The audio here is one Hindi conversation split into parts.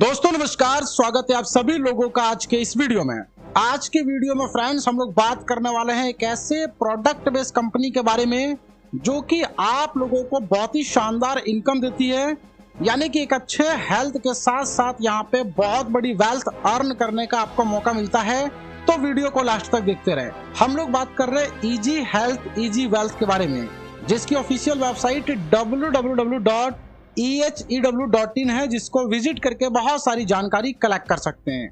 दोस्तों नमस्कार, स्वागत है आप सभी लोगों का आज के इस वीडियो में। आज के वीडियो में फ्रेंड्स हम लोग बात करने वाले हैं एक ऐसे प्रोडक्ट बेस्ड कंपनी के बारे में जो कि आप लोगों को बहुत ही शानदार इनकम देती है, यानी कि एक अच्छे हेल्थ के साथ साथ यहाँ पे बहुत बड़ी वेल्थ अर्न करने का आपको मौका मिलता है। तो वीडियो को लास्ट तक देखते रहे। हम लोग बात कर रहे हैं इजी हेल्थ इजी वेल्थ के बारे में, जिसकी ऑफिशियल वेबसाइट www.ehew.in है, जिसको विजिट करके बहुत सारी जानकारी कलेक्ट कर सकते हैं।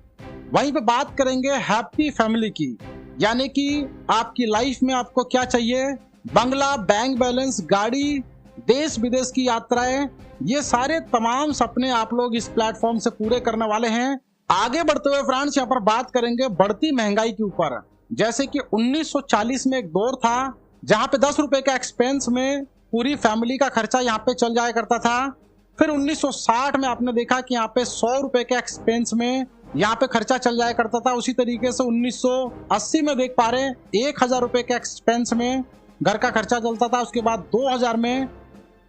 वहीं पे बात करेंगे हैप्पी फैमिली की, यानी कि आपकी लाइफ में आपको क्या चाहिए, बंगला, बैंक बैलेंस, गाड़ी, देश विदेश की यात्राएं, ये सारे तमाम सपने आप लोग इस प्लेटफॉर्म से पूरे करने वाले हैं। आगे बढ़ते हुए फ्रेंड्स यहाँ पर बात करेंगे बढ़ती महंगाई के ऊपर। जैसे कि 1940 में एक दौर था जहाँ पे 10 रुपए के एक्सपेंस में पूरी फैमिली का खर्चा यहाँ पे चल जाया करता था। फिर 1960 में आपने देखा कि यहाँ पे 100 रुपए के एक्सपेंस में यहाँ पे खर्चा चल जाया करता था। उसी तरीके से 1980 में देख पा रहे हैं 1000 रुपए के एक्सपेंस में घर का खर्चा चलता था। उसके बाद 2000 में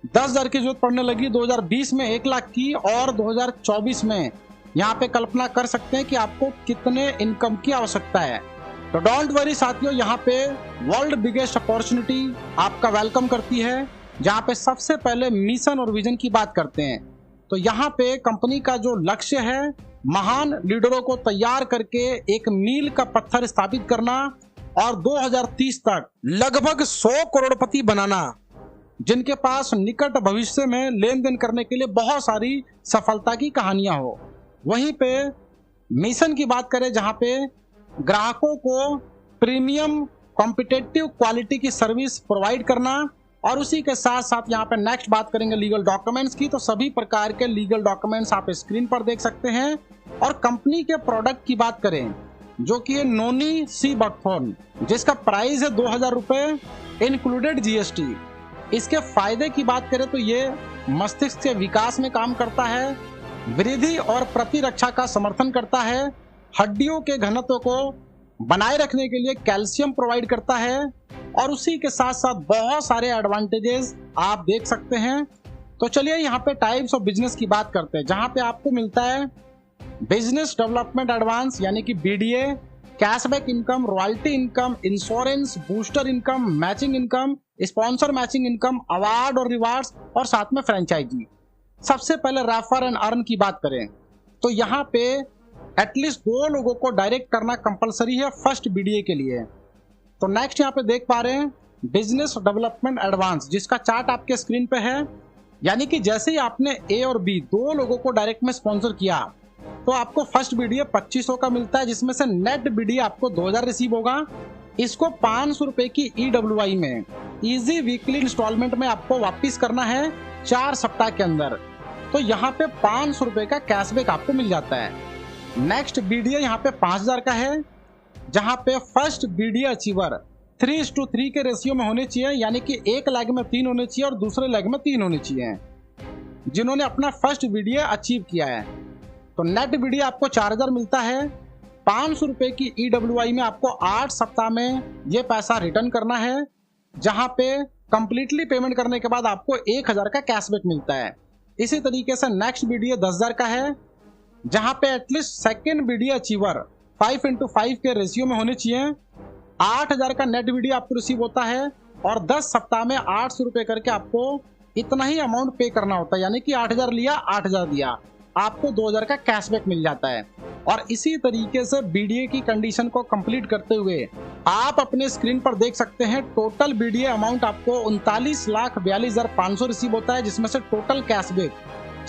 10,000 की जरूरत पड़ने लगी, 2020 में 1 लाख की, और 2024 में यहाँ पे कल्पना कर सकते हैं कि आपको कितने इनकम की आवश्यकता है। तो डोंट वरी साथियों, यहाँ पे वर्ल्ड बिगेस्ट अपॉर्चुनिटी आपका वेलकम करती है, जहाँ पे सबसे पहले मिशन और विजन की बात करते हैं। तो यहाँ पे कंपनी का जो लक्ष्य है, महान लीडरों को तैयार करके एक मील का पत्थर स्थापित करना और 2030 तक लगभग 100 करोड़पति बनाना, जिनके पास निकट भविष्य में लेन देन करने के लिए बहुत सारी सफलता की कहानियां हो। वहीं पे मिशन की बात करें, जहाँ पे ग्राहकों को प्रीमियम कॉम्पिटिटिव क्वालिटी की सर्विस प्रोवाइड करना, और उसी के साथ साथ यहाँ पे नेक्स्ट बात करेंगे लीगल डॉक्यूमेंट्स की। तो सभी प्रकार के लीगल डॉक्यूमेंट्स आप स्क्रीन पर देख सकते हैं। और कंपनी के प्रोडक्ट की बात करें, जो कि है नोनी सी बकथॉर्न, जिसका प्राइस है 2000 रुपए इंक्लूडेड जीएसटी। इसके फायदे की बात करें तो ये मस्तिष्क के विकास में काम करता है, वृद्धि और प्रतिरक्षा का समर्थन करता है, हड्डियों के घनत्व को बनाए रखने के लिए कैल्शियम प्रोवाइड करता है, और उसी के साथ साथ बहुत सारे एडवांटेजेस आप देख सकते हैं। तो चलिए यहाँ पे टाइप्स ऑफ बिजनेस की बात करते हैं, जहाँ पे आपको मिलता है बिजनेस डेवलपमेंट एडवांस यानी कि BDA, cashback income, royalty income, insurance, booster income, matching income, sponsor matching income, award और रिवार्ड्स, और साथ में फ्रेंचाइजी। सबसे पहले रेफर एंड अर्न की बात करें तो यहाँ पे एटलीस्ट 2 लोगों को डायरेक्ट करना कंपलसरी है फर्स्ट बीडीए के लिए। तो नेक्स्ट यहाँ पे देख पा रहे हैं बिजनेस डेवलपमेंट एडवांस, जिसका चार्ट आपके स्क्रीन पे है। यानी कि जैसे ही आपने ए और बी 2 लोगों को डायरेक्ट में स्पॉन्सर किया तो आपको फर्स्ट बीडीए 2500 का मिलता है, जिसमें से नेट बीडीए आपको 2000 रिसीव होगा। इसको 500 रुपए की ईडब्ल्यूआई में इजी वीकली इंस्टॉलमेंट में आपको वापिस करना है 4 सप्ताह के अंदर। तो यहाँ पे 500 रुपए का कैशबैक आपको मिल जाता है। नेक्स्ट बीडीए यहाँ पे 5000 का है, जहाँ पे फर्स्ट बीडीए अचीवर 3:3 के रेशियो में होने चाहिए, यानी कि एक लेग में 3 होने चाहिए और दूसरे लेग में 3 होने चाहिए, जिन्होंने अपना फर्स्ट बीडीए अचीव किया है। तो नेट बीडीए आपको 4000 मिलता है। 500 रुपए की ईडब्ल्यूआई में आपको 8 सप्ताह में ये पैसा रिटर्न करना है, जहाँ पे कंप्लीटली पेमेंट करने के बाद आपको 1000 का कैशबैक मिलता है। इसी तरीके से नेक्स्ट बीडीए 10,000 का है, जहाँ पे at least second BDA achiever 5x5 के रेशियो में होने चाहिए। 8000 का नेट बीडीए आपको रिसीव होता है, और 10 सप्ताह में 800 रुपए करके आपको इतना ही अमाउंट पे करना होता है, यानी कि 8000 लिया 8000 दिया, आपको 2000 का कैशबैक मिल जाता है। और इसी तरीके से बीडीए की कंडीशन को कंप्लीट करते हुए आप अपने स्क्रीन पर देख सकते हैं टोटल बीडीए अमाउंट आपको 39,42,500 रिसीव होता है, जिसमें से टोटल कैशबैक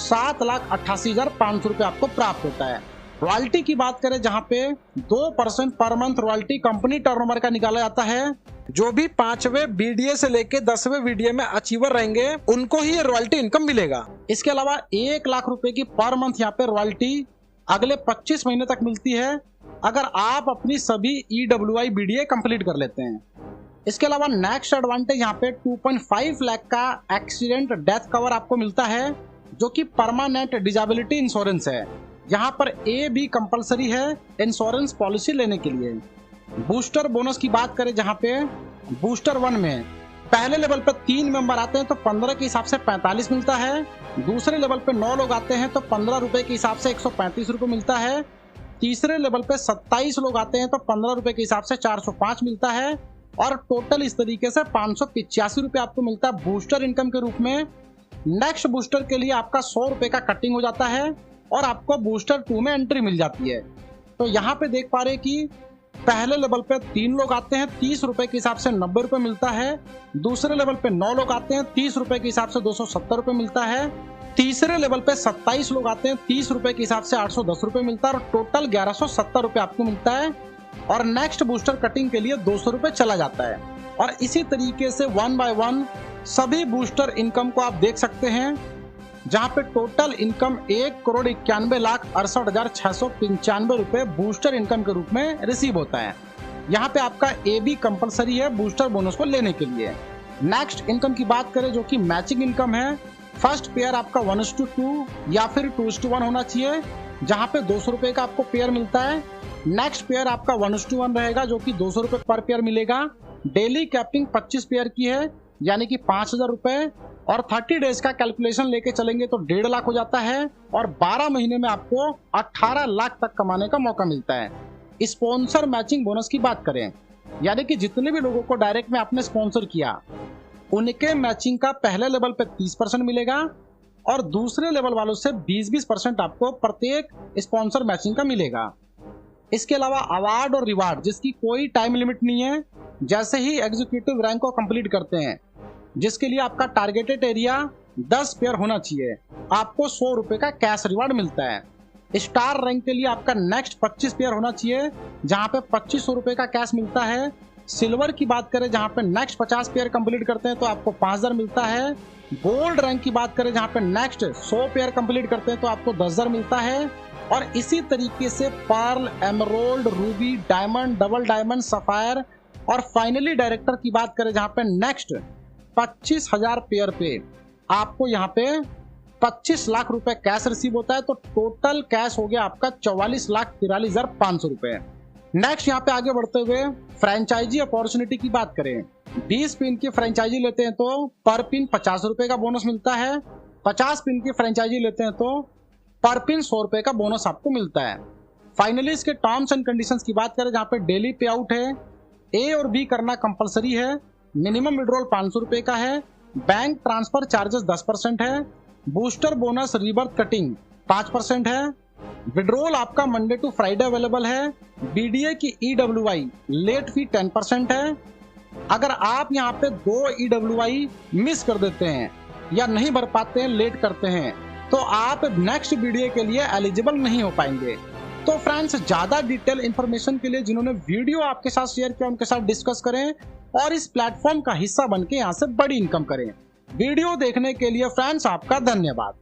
7,88,500 रुपए आपको प्राप्त होता है। रॉयल्टी की बात करें, जहां पे 2% per month royalty company turnover का निकाला जाता है। जो भी 5वें बीडीए से लेके 10वें बीडीए में अचीवर रहेंगे, उनको ही रॉयल्टी इनकम मिलेगा। इसके अलावा 1 लाख रुपए की पर मंथ यहाँ पे रॉयल्टी अगले 25 महीने तक मिलती है, अगर आप अपनी सभी ईडब्ल्यूआई बीडीए कंप्लीट कर लेते हैं। इसके अलावा नेक्स्ट एडवांटेज यहाँ पे 2.5 लाख का एक्सीडेंट डेथ कवर आपको मिलता है, जो कि परमानेंट डिसेबिलिटी इंश्योरेंस है। यहाँ पर ए बी कंपलसरी है इंश्योरेंस पॉलिसी लेने के लिए। बूस्टर बोनस की बात करें, जहाँ पे बूस्टर 1 में पहले लेवल पे 3 मेंबर आते हैं तो 15 के हिसाब से 45 मिलता है। दूसरे लेवल पे 9 लोग आते हैं तो 15 रुपए के हिसाब से 135 रुपए मिलता है। तीसरे लेवल पे 27 लोग आते हैं तो 15 रुपए के हिसाब से 405 मिलता है। और टोटल इस तरीके से 585 रुपए आपको मिलता है बूस्टर इनकम के रूप में। नेक्स्ट बूस्टर के लिए आपका 100 रुपए का कटिंग हो जाता है और आपको बूस्टर 2 में एंट्री मिल जाती है। तो यहाँ पे देख पा रहे कि पहले लेवल पे 3 लोग आते हैं 30 रुपए के हिसाब से 90 रुपए मिलता है। दूसरे लेवल पे 9 लोग आते हैं 30 रुपए के हिसाब से 270 रुपए मिलता है। तीसरे लेवल पे 27 लोग आते हैं 30 रुपए के हिसाब से 810 रुपए मिलता है और टोटल 1170 रुपए आपको मिलता है। और नेक्स्ट बूस्टर कटिंग के लिए 200 रुपए चला जाता है। और इसी तरीके से 1 बाय 1 सभी बूस्टर इनकम को आप देख सकते हैं, जहां पे टोटल इनकम 1,91,68,695 रुपए बूस्टर इनकम के रूप में रिसीव होता है। यहाँ पे आपका AB कंपलसरी है बूस्टर बोनस को लेने के लिए। नेक्स्ट इनकम की बात करें जो कि मैचिंग इनकम है। फर्स्ट पेयर आपका 1:2 या फिर 2:1 होना चाहिए, जहाँ पे 200 रुपए का आपको पेयर मिलता है। नेक्स्ट पेयर आपका 1:1 रहेगा जो कि 200 रुपए पर पेयर मिलेगा। डेली कैपिंग 25 पेयर की है यानी कि 5,000 रुपए। और 30 डेज का कैलकुलेशन लेके चलेंगे तो 1.5 लाख हो जाता है। और 12 महीने में आपको 18 लाख तक कमाने का मौका मिलता है। स्पॉन्सर मैचिंग बोनस की बात करें, यानी कि जितने भी लोगों को डायरेक्ट में आपने स्पॉन्सर किया उनके मैचिंग का पहले लेवल पे 30% मिलेगा और दूसरे लेवल वालों से 20% आपको प्रत्येक स्पॉन्सर मैचिंग का मिलेगा। इसके अलावा अवार्ड और रिवार्ड जिसकी कोई टाइम लिमिट नहीं है, जैसे ही एग्जीक्यूटिव रैंक को कंप्लीट करते हैं, जिसके लिए आपका टारगेटेड एरिया 10 पेयर होना चाहिए, आपको 100 रुपए का कैश रिवार्ड मिलता है। स्टार रैंक के लिए आपका नेक्स्ट 25 पेयर होना चाहिए, जहां पे 2500 रुपए का कैश मिलता है। सिल्वर की बात करें जहां पे नेक्स्ट 50 पेयर कंप्लीट करते हैं तो आपको 5,000 मिलता है। गोल्ड रैंक की बात करें जहां पे नेक्स्ट 100 पेयर कंप्लीट करते हैं तो आपको 10,000 मिलता है। और इसी तरीके से pearl, emerald, ruby, diamond, double diamond, sapphire और फाइनली डायरेक्टर की बात करें जहां पे नेक्स्ट 25,000 पेयर पे आपको यहाँ पे 25 लाख रुपए कैश रिसीव होता है। तो टोटल कैश हो गया आपका 44,43,500 रुपए। नेक्स्ट यहाँ पे आगे बढ़ते हुए फ्रेंचाइजी अपॉर्चुनिटी की बात करें, 20 पिन की फ्रेंचाइजी लेते हैं तो पर पिन 50 रुपए का बोनस मिलता है। 50 पिन की फ्रेंचाइजी लेते हैं तो पर पिन 100 रुपए का बोनस आपको मिलता है। फाइनली इसके टर्म्स एंड कंडीशंस की बात करें जहाँ पे डेली पे आउट है, A और B करना कंपलसरी है, मिनिमम विड्रॉल 500 रुपए का है, बैंक ट्रांसफर चार्जेस 10% है, बूस्टर बोनस रीबर्थ कटिंग 5% है, विड्रॉल आपका मंडे टू फ्राइडे अवेलेबल है, BDA की EWI लेट फी 10% है। अगर आप यहाँ पे 2 EWI मिस कर देते हैं या नहीं भर पाते हैं, लेट करते हैं, तो आप नेक्स्ट BDA के लिए एलिजिबल नहीं हो पाएंगे। तो फ्रेंड्स, ज्यादा डिटेल इंफॉर्मेशन के लिए जिन्होंने वीडियो आपके साथ शेयर किया उनके साथ डिस्कस करें और इस प्लेटफॉर्म का हिस्सा बनके यहाँ से बड़ी इनकम करें। वीडियो देखने के लिए फ्रेंड्स आपका धन्यवाद।